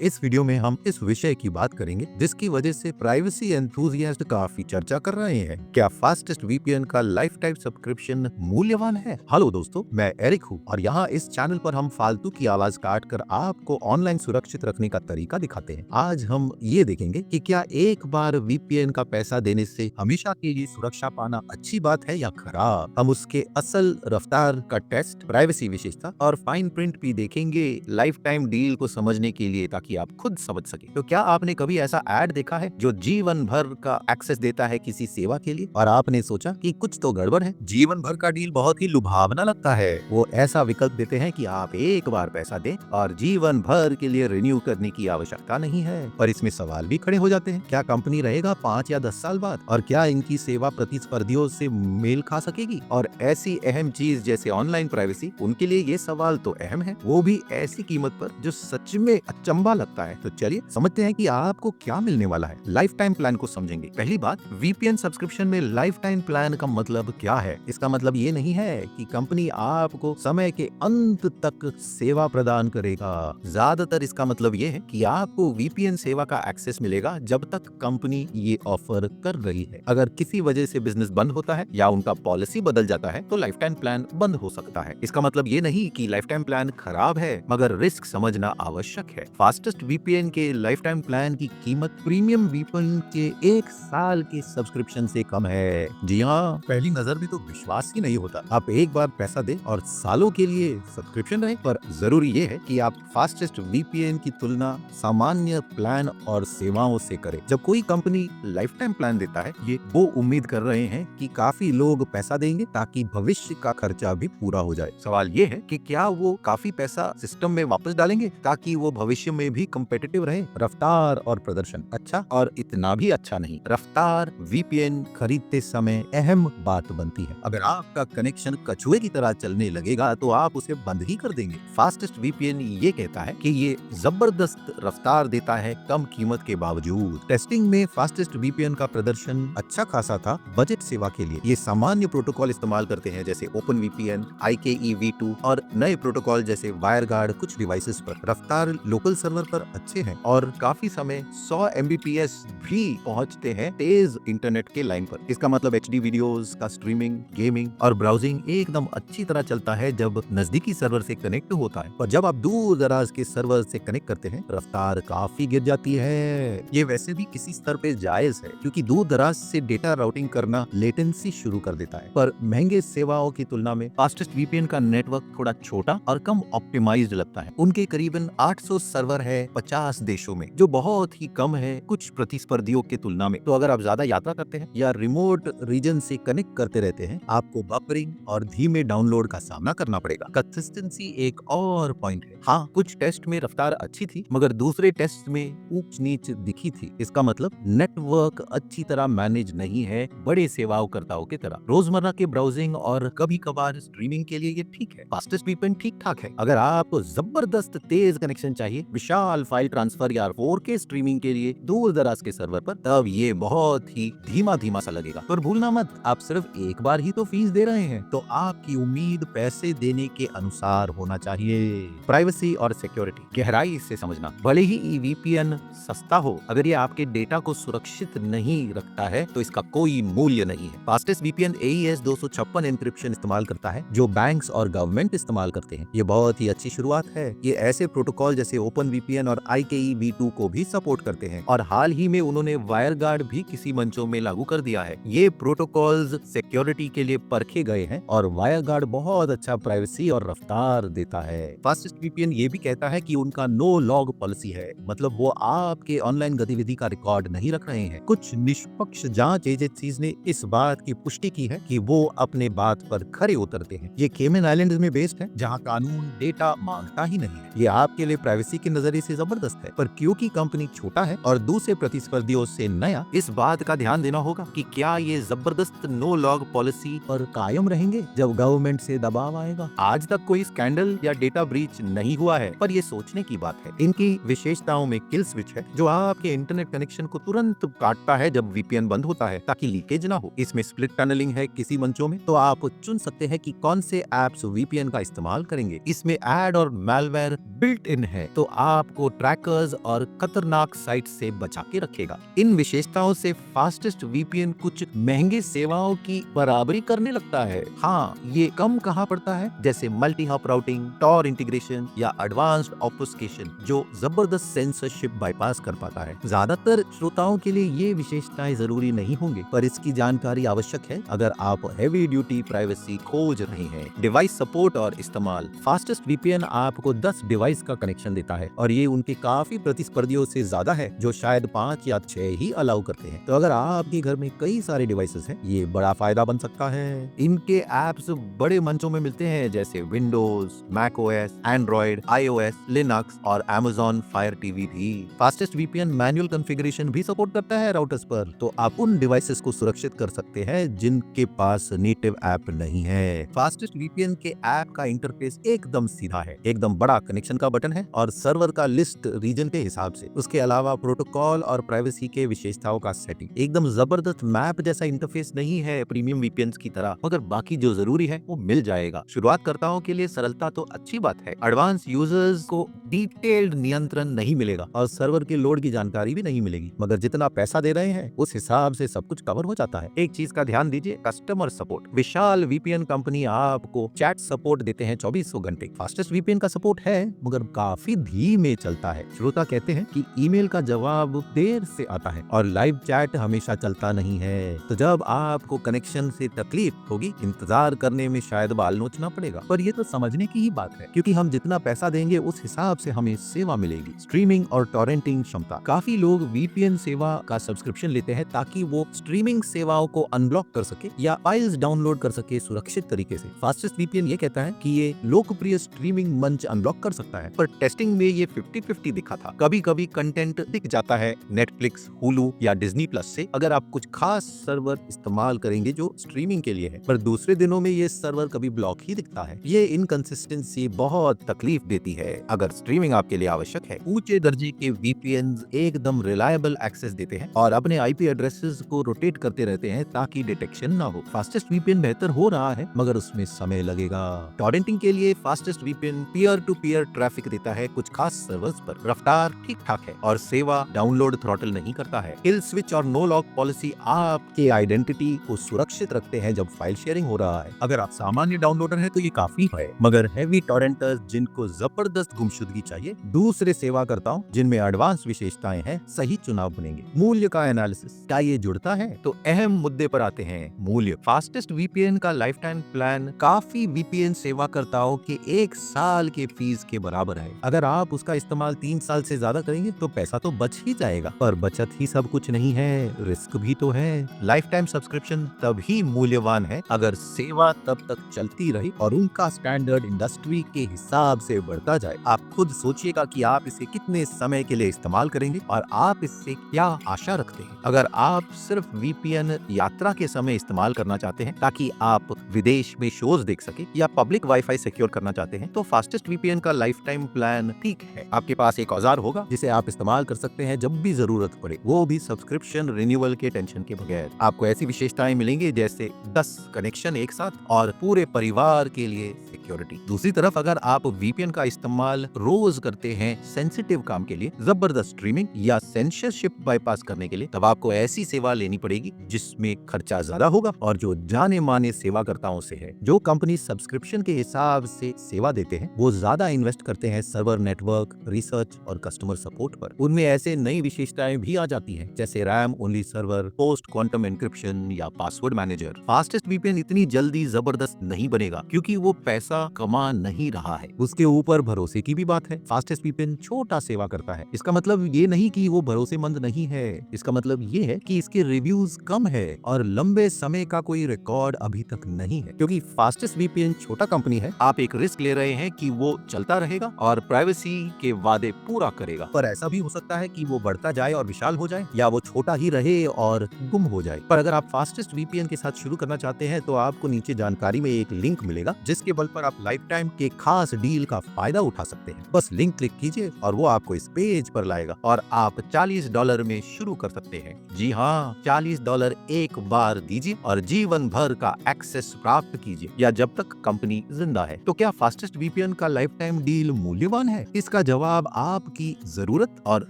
इस वीडियो में हम इस विषय की बात करेंगे जिसकी वजह से प्राइवेसी एंथुसियास्ट काफी चर्चा कर रहे हैं। क्या फास्टेस्ट वीपीएन का लाइफ टाइम सब्सक्रिप्शन मूल्यवान है? हेलो दोस्तों, मैं एरिक हूँ और यहाँ इस चैनल पर हम फालतू की आवाज काट कर आपको ऑनलाइन सुरक्षित रखने का तरीका दिखाते हैं। आज हम ये देखेंगे कि क्या एक बार वीपीएन का पैसा देने से हमेशा के लिए सुरक्षा पाना अच्छी बात है या खराब। हम उसके असल रफ्तार का टेस्ट, प्राइवेसी विशेषता और फाइन प्रिंट भी देखेंगे लाइफ टाइम डील को समझने के लिए, ताकि आप खुद समझ सके। तो क्या आपने कभी ऐसा ऐड देखा है जो जीवन भर का एक्सेस देता है किसी सेवा के लिए और आपने सोचा कि कुछ तो गड़बड़ है? जीवन भर का डील बहुत ही लुभावना लगता है। वो ऐसा विकल्प देते हैं कि आप एक बार पैसा दें और जीवन भर के लिए रिन्यू करने की आवश्यकता नहीं है। और इसमें सवाल भी खड़े हो जाते हैं, क्या कंपनी रहेगा 5 या 10 साल बाद? और क्या इनकी सेवा प्रतिस्पर्धियों से मेल खा सकेगी? और ऐसी अहम चीज जैसे ऑनलाइन प्राइवेसी, उनके लिए ये सवाल तो अहम है, वो भी ऐसी कीमत पर जो सच में अचंभा लगता है। तो चलिए समझते हैं कि आपको क्या मिलने वाला है। लाइफ टाइम प्लान को समझेंगे। पहली बात, वीपीएन सब्सक्रिप्शन में लाइफ टाइम प्लान का मतलब क्या है? इसका मतलब ये नहीं है कि कंपनी आपको समय के अंत तक सेवा प्रदान करेगा। ज्यादातर इसका मतलब ये है कि आपको वीपीएन सेवा का एक्सेस मिलेगा जब तक कंपनी ये ऑफर कर रही है। अगर किसी वजह से बिजनेस बंद होता है या उनका पॉलिसी बदल जाता है तो लाइफ टाइम प्लान बंद हो सकता है। इसका मतलब ये नहीं कि लाइफ टाइम प्लान खराब है, मगर रिस्क समझना आवश्यक है। फास्टेस्ट वीपीएन के लाइफ टाइम प्लान की कीमत प्रीमियम वीपीएन के 1 साल के सब्सक्रिप्शन से कम है। जी हाँ, पहली नजर में तो विश्वास ही नहीं होता। आप एक बार पैसा दें और सालों के लिए सब्सक्रिप्शन रहे। पर जरूरी ये है कि आप फास्टेस्ट वीपीएन की तुलना सामान्य प्लान और सेवाओं से करें। जब कोई कंपनी लाइफ टाइम प्लान देता है, ये वो उम्मीद कर रहे हैं कि काफी लोग पैसा देंगे ताकि भविष्य का खर्चा भी पूरा हो जाए। सवाल ये है कि क्या वो काफी पैसा सिस्टम में वापस डालेंगे ताकि वो भविष्य में भी कंपेटिटिव रहे। रफ्तार और प्रदर्शन अच्छा और इतना भी अच्छा नहीं। रफ्तार वीपीएन खरीदते समय अहम बात बनती है। अगर आपका कनेक्शन कछुए की तरह चलने लगेगा तो आप उसे बंद ही कर देंगे। फास्टेस्ट वीपीएन ये कहता है कि ये जबरदस्त रफ्तार देता है कम कीमत के बावजूद। टेस्टिंग में फास्टेस्ट वीपीएन का प्रदर्शन अच्छा खासा था बजट सेवा के लिए। ये सामान्य प्रोटोकॉल इस्तेमाल करते हैं जैसे ओपन वीपीएन, IKEv2 और नए प्रोटोकॉल जैसे वायरगार्ड कुछ डिवाइसेस पर। रफ्तार लोकल सर्वर पर अच्छे हैं और काफी समय 100 Mbps भी पहुंचते हैं तेज इंटरनेट के लाइन पर। इसका मतलब HD वीडियोस का स्ट्रीमिंग, गेमिंग और ब्राउजिंग एकदम अच्छी तरह चलता है जब नजदीकी सर्वर से कनेक्ट होता है। और जब आप दूर दराज के सर्वर से कनेक्ट करते हैं, रफ्तार काफी गिर जाती है। ये वैसे भी किसी स्तर पे जायज है क्योंकि दूर दराज से डेटा राउटिंग करना लेटेंसी शुरू कर देता है। पर महंगे सेवाओं की तुलना में फास्टेस्ट वीपीएन का नेटवर्क थोड़ा छोटा और कम ऑप्टिमाइज्ड लगता है। उनके करीबन 800 सर्वर है 50 देशों में, जो बहुत ही कम है कुछ प्रतिस्पर्धियों की तुलना में। तो अगर आप ज्यादा यात्रा करते हैं या रिमोट रीजन से कनेक्ट करते रहते हैं, आपको बफरिंग और धीमे डाउनलोड का सामना करना पड़ेगा। कंसिस्टेंसी एक और पॉइंट है। हाँ, कुछ टेस्ट में रफ्तार अच्छी थी मगर दूसरे टेस्ट में ऊंच नीच दिखी थी। इसका मतलब नेटवर्क अच्छी तरह मैनेज नहीं है बड़े सेवाओंकर्ताओं की तरह। रोजमर्रा के ब्राउजिंग और कभी कभार स्ट्रीमिंग के लिए ये ठीक है। फास्टेस्ट वीपीएन ठीक ठाक है। अगर आपको जबरदस्त तेज कनेक्शन चाहिए, विशाल फाइल ट्रांसफर या 4K स्ट्रीमिंग के लिए दूर दराज के सर्वर पर, तब ये बहुत ही धीमा धीमा सा लगेगा। पर भूलना मत, आप सिर्फ एक बार ही तो फीस दे रहे हैं, तो आपकी उम्मीद पैसे देने के अनुसार होना चाहिए। प्राइवेसी और सिक्योरिटी गहराई से समझना। भले ही वीपीएन सस्ता हो, अगर ये आपके डेटा को सुरक्षित नहीं रखता है तो इसका कोई मूल्य नहीं है। फास्टेस्ट वीपीएन AES 256 एन्क्रिप्शन इस्तेमाल करता है जो बैंक्स और गवर्नमेंट इस्तेमाल करते हैं। ये बहुत ही अच्छी शुरुआत है। ये ऐसे प्रोटोकॉल जैसे ओपन वीपीएन और IKEv2 को भी सपोर्ट करते हैं और हाल ही में उन्होंने वायरगार्ड भी किसी मंचों में लागू कर दिया है। ये प्रोटोकॉल्स सिक्योरिटी के लिए परखे गए हैं और वायरगार्ड बहुत अच्छा प्राइवेसी और रफ्तार देता है। फास्टेस्ट वीपीएन ये भी कहता है कि उनका नो लॉग पॉलिसी है, मतलब वो आपके ऑनलाइन गतिविधि का रिकॉर्ड नहीं रख रहे हैं। कुछ निष्पक्ष जांच एजेंसीज ने इस बात की पुष्टि की है कि वो अपने बात पर खरे उतरते हैं। ये केमन आइलैंड्स में बेस्ड है जहां कानून डेटा मांगता ही नहीं है। ये आपके लिए प्राइवेसी के नजरिए से जबरदस्त है, पर क्योंकि कंपनी छोटा है और दूसरे प्रतिस्पर्धियों से नया, इस बात का ध्यान देना होगा कि क्या ये जबरदस्त नो लॉग पॉलिसी पर कायम रहेंगे जब गवर्नमेंट से दबाव आएगा। आज तक कोई स्कैंडल या डेटा ब्रीच नहीं हुआ है, पर ये सोचने की बात है। इनकी विशेषताओं में किल स्विच है जो आपके इंटरनेट कनेक्शन को तुरंत काटता है जब वीपीएन बंद होता है ताकि लीकेज ना हो। इसमें स्प्लिट टनलिंग है किसी मंचों में, तो आप चुन सकते हैं कि कौन से एप्स वीपीएन का इस्तेमाल करेंगे। इसमें एड और मैलवेयर बिल्ट इन है, तो आप आपको ट्रैकर्स और खतरनाक साइट से बचा के रखेगा। इन विशेषताओं से फास्टेस्ट वीपीएन कुछ महंगे सेवाओं की बराबरी करने लगता है। हाँ, ये कम कहाँ पड़ता है, जैसे multi hop routing, Tor integration या एडवांस्ड ऑब्फुस्केशन, जो जबरदस्त सेंसरशिप बाईपास कर पाता है। ज्यादातर श्रोताओं के लिए ये विशेषताएं जरूरी नहीं होंगे, पर इसकी जानकारी आवश्यक है अगर आप हेवी ड्यूटी प्राइवेसी खोज रहे हैं। डिवाइस सपोर्ट और इस्तेमाल। फास्टेस्ट वीपीएन आपको 10 डिवाइस का कनेक्शन देता है और ये उनके काफी प्रतिस्पर्धियों से ज्यादा है, जो शायद 5 या 6 ही अलाउ करते हैं। तो अगर आपके घर में कई सारे डिवाइसेस हैं, ये बड़ा फायदा बन सकता है। इनके एप्स बड़े मंचों में मिलते हैं, जैसे Windows, Mac OS, Android, iOS, Linux और Amazon फायर टीवी भी। फास्टेस्ट वीपीएन मैनुअल कॉन्फ़िगरेशन भी सपोर्ट करता है राउटर्स पर, तो आप उन डिवाइसेस को सुरक्षित कर सकते हैं जिनके पास नेटिव ऐप नहीं है। फास्टेस्ट वीपीएन के ऐप का इंटरफेस एकदम सीधा है, एकदम बड़ा कनेक्शन का बटन है और सर्वर का लिस्ट रीजन के हिसाब से। उसके अलावा प्रोटोकॉल और प्राइवेसी के विशेषताओं का सेटिंग, एकदम जबरदस्त मैप जैसा इंटरफेस नहीं है प्रीमियम वीपीएन की तरह, मगर बाकी जो जरूरी है वो मिल जाएगा। शुरुआतकर्ताओं के लिए सरलता तो अच्छी बात है, एडवांस यूजर्स को डिटेल्ड नियंत्रण नहीं मिलेगा और सर्वर के लोड की जानकारी भी नहीं मिलेगी, मगर जितना पैसा दे रहे हैं उस हिसाब से सब कुछ कवर हो जाता है। एक चीज का ध्यान दीजिए, कस्टमर सपोर्ट। विशाल वीपीएन कंपनी आपको चैट सपोर्ट देते हैं 24 घंटे। फास्टेस्ट वीपीएन का सपोर्ट है, मगर काफी धीमे चलता है। श्रोता कहते हैं कि ईमेल का जवाब देर से आता है और लाइव चैट हमेशा चलता नहीं है। तो जब आपको कनेक्शन से तकलीफ होगी, इंतजार करने में शायद बाल नोचना पड़ेगा, पर ये तो समझने की ही बात है, क्योंकि हम जितना पैसा देंगे उस हिसाब से हमें सेवा मिलेगी। स्ट्रीमिंग और टॉरेंटिंग क्षमता। काफी लोग वीपीएन सेवा का सब्सक्रिप्शन लेते हैं ताकि वो स्ट्रीमिंग सेवाओं को अनब्लॉक कर सके या फाइल्स डाउनलोड कर सके सुरक्षित तरीके से। फास्टेस्ट वीपीएन ये कहता है कि ये लोकप्रिय स्ट्रीमिंग मंच अनब्लॉक कर सकता है, पर टेस्टिंग में ये 50-50 दिखा था। कभी कभी कंटेंट दिख जाता है नेटफ्लिक्स, हुलू या डिज्नी प्लस से, अगर आप कुछ खास सर्वर इस्तेमाल करेंगे जो स्ट्रीमिंग के लिए है, पर दूसरे दिनों में ये सर्वर कभी ब्लॉक ही दिखता है। ये इनकंसिस्टेंसी बहुत तकलीफ देती है। अगर स्ट्रीमिंग आपके लिए आवश्यक है, ऊंचे दर्जे के वीपीएन एकदम रिलायबल एक्सेस देते हैं और अपने आईपी एड्रेसेस को रोटेट करते रहते हैं ताकि डिटेक्शन ना हो। फास्टेस्ट वीपीएन बेहतर हो रहा है, मगर उसमें समय लगेगा। टॉरेंटिंग के लिए fastest VPN peer to peer traffic देता है कुछ खास सर्वर्स पर। रफ्तार ठीक ठाक है और सेवा डाउनलोड थ्रॉटल नहीं करता है। किल स्विच और नो लॉक पॉलिसी आपके आइडेंटिटी को सुरक्षित रखते हैं जब फाइल शेयरिंग हो रहा है। अगर आप सामान्य डाउनलोडर हैं तो ये काफी है, मगर हैवी टॉरेंटर्स जिनको जबरदस्त गुमशुदगी चाहिए, दूसरे सेवाकर्ताओं जिनमें एडवांस विशेषताएं हैं, सही चुनाव बनेंगे। मूल्य का एनालिसिस, क्या ये जुड़ता है? तो अहम मुद्दे पर आते हैं। मूल्य। फास्टेस्ट वीपीएन का लाइफ टाइम प्लान काफी वीपीएन सेवाकर्ताओं के 1 साल के फीस के बराबर है। अगर आप उसका इस्तेमाल 3 साल से ज्यादा करेंगे तो पैसा तो बच ही जाएगा, पर बचत ही सब कुछ नहीं है, रिस्क भी तो है। लाइफ टाइम सब्सक्रिप्शन तभी मूल्यवान है अगर सेवा तब तक चलती रही और उनका स्टैंडर्ड इंडस्ट्री के हिसाब से बढ़ता जाए। आप खुद सोचिएगा कि आप इसे कितने समय के लिए इस्तेमाल करेंगे और आप इससे क्या आशा रखते हैं। अगर आप सिर्फ वीपीएन यात्रा के समय इस्तेमाल करना चाहते हैं ताकि आप विदेश में शोज देख सके या पब्लिक वाईफाई सिक्योर करना चाहते हैं, तो फास्टेस्ट वीपीएन का लाइफ टाइम प्लान ठीक है। आपके पास एक औजार होगा जिसे आप इस्तेमाल कर सकते हैं जब भी जरूरत पड़े, वो भी सब्सक्रिप्शन रिन्यूअल के टेंशन के बगैर। आपको ऐसी विशेषताएं मिलेंगी जैसे 10 कनेक्शन एक साथ और पूरे परिवार के लिए सिक्योरिटी। दूसरी तरफ अगर आप वीपीएन का इस्तेमाल रोज करते हैं सेंसिटिव काम के लिए, जबरदस्त स्ट्रीमिंग या सेंसरशिप बाईपास करने के लिए, तब आपको ऐसी सेवा लेनी पड़ेगी जिसमें खर्चा ज्यादा होगा और जो जाने माने सेवाकर्ताओं से है। जो कंपनी सब्सक्रिप्शन के हिसाब से सेवा देते हैं वो ज्यादा इन्वेस्ट करते हैं सर्वर नेटवर्क, रिसर्च और कस्टमर सपोर्ट पर। उनमें ऐसे नई विशेषताएं भी आ जाती हैं, जैसे RAM only server, post quantum encryption या पासवर्ड मैनेजर। फास्टेस्ट वीपीएन इतनी जल्दी जबरदस्त नहीं बनेगा क्योंकि वो पैसा कमा नहीं रहा है। उसके ऊपर भरोसे की भी बात है। फास्टेस्ट वीपीएन छोटा सेवा करता है, इसका मतलब ये नहीं कि वो भरोसेमंद नहीं है, इसका मतलब ये है कि इसके रिव्यूज कम है और लंबे समय का कोई रिकॉर्ड अभी तक नहीं है। क्योंकि फास्टेस्ट वीपीएन छोटा कंपनी है, आप एक रिस्क ले रहे हैं कि वो चलता रहेगा और प्राइवेसी के वादे पूरा करेगा, पर ऐसा भी हो सकता है कि वो बढ़ता जाए और विशाल हो जाए, या वो छोटा ही रहे और गुम हो जाए। पर अगर आप फास्टेस्ट वीपीएन के साथ शुरू करना चाहते हैं तो आपको नीचे जानकारी में एक लिंक मिलेगा जिसके बल पर आप लाइफ टाइम के खास डील का फायदा उठा सकते हैं। बस लिंक क्लिक कीजिए और वो आपको इस पेज पर लाएगा और आप $40 में शुरू कर सकते हैं। जी हाँ, $40 एक बार दीजिए और जीवन भर का एक्सेस प्राप्त कीजिए, या जब तक कंपनी जिंदा है। तो क्या फास्टेस्ट वीपीएन का लाइफ टाइम डील मूल्यवान है? इसका जवाब आपकी जरूरत और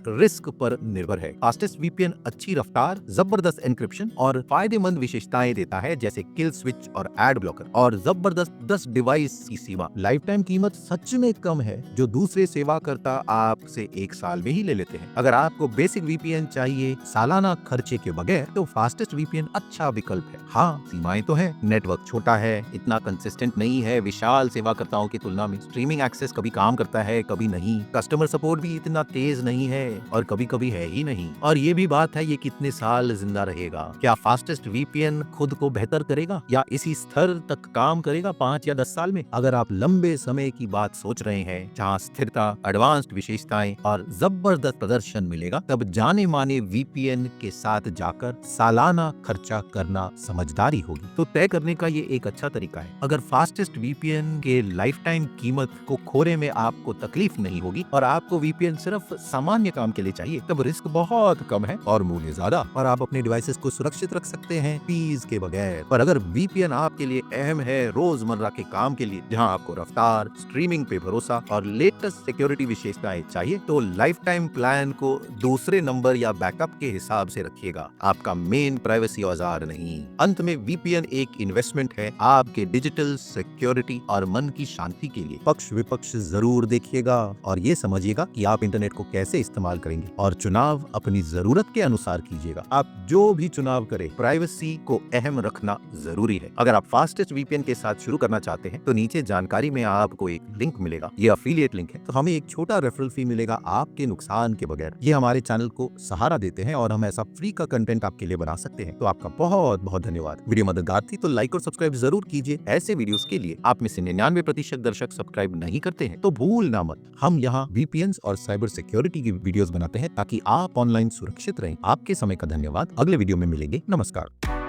रिस्क पर निर्भर है। फास्टेस्ट वीपीएन अच्छी रफ्तार, जबरदस्त एन्क्रिप्शन और फायदेमंद विशेषताएं देता है, जैसे किल स्विच और एड ब्लॉकर, और जबरदस्त 10 डिवाइस की सीमा। लाइफ टाइम कीमत सच में कम है, जो दूसरे सेवा करता आपसे 1 साल में ही ले लेते हैं। अगर आपको बेसिक वीपीएन चाहिए सालाना खर्चे के बगैर, तो फास्टेस्ट वीपीएन अच्छा विकल्प है। हाँ, सीमाएं तो है, नेटवर्क छोटा है, इतना कंसिस्टेंट नहीं है विशाल सेवाकर्ताओं की तुलना में, स्ट्रीमिंग एक्सेस कभी काम करता है कभी नहीं, कस्टमर सपोर्ट भी इतना तेज नहीं है और कभी कभी है ही नहीं, और ये भी बात है ये कितने साल जिंदा रहेगा। क्या फास्टेस्ट वीपीएन खुद को बेहतर करेगा या इसी स्तर तक काम करेगा 5 या 10 साल में? अगर आप लंबे समय की बात सोच रहे हैं जहां स्थिरता, एडवांस्ड विशेषताएं और जबरदस्त प्रदर्शन मिलेगा, तब जाने माने वीपीएन के साथ जाकर सालाना खर्चा करना समझदारी होगी। तो तय करने का ये एक अच्छा तरीका है। अगर फास्टेस्ट वीपीएन के लाइफ टाइम कीमत को खोने में आपको तकलीफ नहीं होगी और आपको वीपीएन सिर्फ सामान्य काम के लिए चाहिए, तब रिस्क बहुत कम है और मूल्य ज्यादा, और आप अपने डिवाइसेस को सुरक्षित रख सकते हैं फीस के बगैर। पर अगर वीपीएन आपके लिए अहम है रोजमर्रा के काम के लिए, जहां आपको रफ्तार, स्ट्रीमिंग पे भरोसा और लेटेस्ट सिक्योरिटी विशेषताएं चाहिए, तो लाइफ टाइम प्लान को दूसरे नंबर या बैकअप के हिसाब से रखिएगा, आपका मेन प्राइवेसी औजार नहीं। अंत में वीपीएन एक इन्वेस्टमेंट है आपके डिजिटल सिक्योरिटी और मन की शांति के लिए। पक्ष विपक्ष जरूर देखिएगा और ये समझिएगा कि आप इंटरनेट को कैसे इस्तेमाल करेंगे, और चुनाव अपनी जरूरत के अनुसार कीजिएगा। आप जो भी चुनाव करें, प्राइवेसी को अहम रखना जरूरी है। अगर आप फास्टेस्ट वीपीएन के साथ शुरू करना चाहते हैं तो नीचे जानकारी में आपको एक लिंक मिलेगा, ये अफिलिएट लिंक है, तो हमें एक छोटा रेफरल फी मिलेगा आपके नुकसान के बगैर। ये हमारे चैनल को सहारा देते हैं और हम ऐसा फ्री का कंटेंट आपके लिए बना सकते हैं। तो आपका बहुत बहुत धन्यवाद। वीडियो मददगार थी तो लाइक और सब्सक्राइब जरूर कीजिए। ऐसे वीडियोस के लिए आप में से 99% दर्शक सब्सक्राइब नहीं करते हैं, तो भूलना मत। हम यहाँ वीपीएन और साइबर सिक्योरिटी की वीडियोस बनाते हैं ताकि आप ऑनलाइन सुरक्षित रहें। आपके समय का धन्यवाद। अगले वीडियो में मिलेंगे। नमस्कार।